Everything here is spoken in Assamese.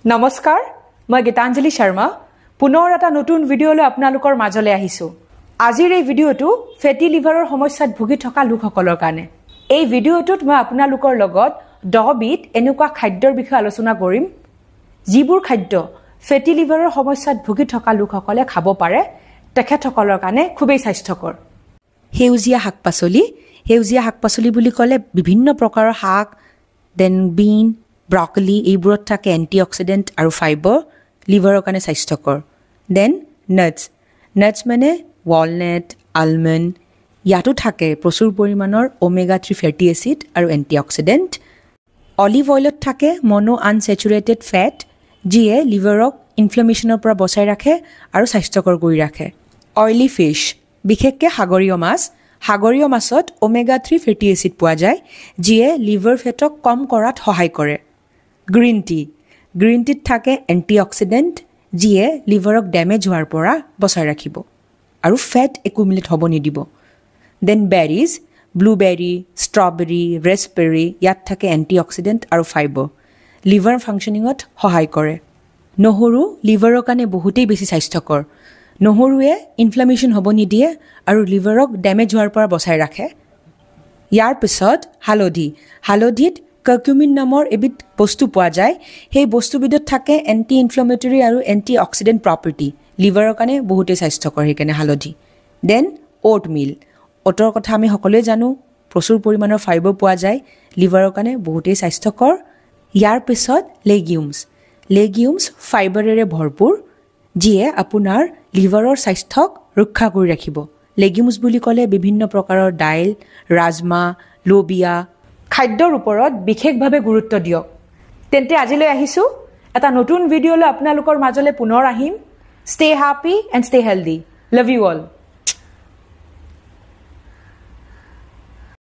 নমস্কাৰ মই গীতাঞ্জলি শৰ্মা পুনৰ এটা নতুন ভিডিঅলৈ আপোনালোকৰ মাজলৈ আহিছো আজিৰ এই ভিডিঅটো ফেটি লিভাৰৰ সমস্যাত ভুগি থকা লোকসকলৰ কাৰণে এই ভিডিঅটোত মই আপোনালোকৰ লগত 10 বিধ এনেকুৱা খাদ্যৰ বিষয়ে আলোচনা কৰিম যিবোৰ খাদ্য ফেটি লিভাৰৰ সমস্যাত ভুগি থকা লোকসকলে খাব পাৰে তেখেতসকলৰ কাৰণে খুবেই স্বাস্থ্যকৰ হেউজিয়া শাক-পাচলি বুলি ক'লে বিভিন্ন প্ৰকাৰৰ শাক দেন বিন ব্ৰকলি এইবোৰত থাকে এন্টিঅক্সিডেন্ট আৰু ফাইবাৰ লিভাৰৰ কাৰণে স্বাস্থ্যকৰ দেন নাটছ মানে ৱালনাট আলমণ্ড ইয়াতো থাকে প্ৰচুৰ পৰিমাণৰ ওমেগা 3 ফেটি এচিড আৰু এন্টিঅক্সিডেন্ট অলিভ অইলত থাকে মনো আনসেচুৰেটেড ফেট যিয়ে লিভাৰক ইনফ্লামেশ্যনৰ পৰা বচাই ৰাখে আৰু স্বাস্থ্যকৰ কৰি ৰাখে অইলি ফিশ বিশেষকৈ সাগৰীয় মাছত ওমেগা 3 ফেটি এচিড পোৱা যায় যিয়ে লিভাৰ ফেটক কম কৰাত সহায় কৰে গ্ৰীণ টিত থাকে এন্টিঅক্সিডেন্ট যিয়ে লিভাৰক ডেমেজ হোৱাৰ পৰা বচাই ৰাখিব আৰু ফেট একুমুলেট হ'ব নিদিব দেন বেৰিজ ব্লুবেৰী ষ্ট্ৰবেৰী ৰেছবেৰী ইয়াত থাকে এন্টিঅক্সিডেন্ট আৰু ফাইবাৰ লিভাৰ ফাংচনিঙত সহায় কৰে নহৰু লিভাৰৰ কাৰণে বহুতেই বেছি স্বাস্থ্যকৰ নহৰুৱে ইনফ্লামেশ্যন হ'ব নিদিয়ে আৰু লিভাৰক ডেমেজ হোৱাৰ পৰা বচাই ৰাখে ইয়াৰ পিছত হালধিত কাৰ্কুমিন নামৰ এবিধ বস্তু পোৱা যায় সেই বস্তুবিধত থাকে এন্টি ইনফ্লামেটৰী আৰু এন্টি অক্সিডেন্ট প্ৰপাৰ্টি লিভাৰৰ কাৰণে বহুতেই স্বাস্থ্যকৰ সেইকাৰণে হালধি দেন ওটৰ কথা আমি সকলোৱে জানো প্ৰচুৰ পৰিমাণৰ ফাইবাৰ পোৱা যায় লিভাৰৰ কাৰণে বহুতেই স্বাস্থ্যকৰ ইয়াৰ পিছত লেগিউমছ ফাইবাৰেৰে ভৰপূৰ যিয়ে আপোনাৰ লিভাৰৰ স্বাস্থ্যক ৰক্ষা কৰি ৰাখিব লেগিউমছ বুলি ক'লে বিভিন্ন প্ৰকাৰৰ দাইল ৰাজমা লোবিয়া খাদ্যৰ ওপৰত বিশেষভাৱে গুৰুত্ব দিয়ক তেন্তে আজিলৈ আহিছো এটা নতুন ভিডিঅলৈ আপোনালোকৰ মাজলৈ পুনৰ আহিম stay happy and stay healthy love you all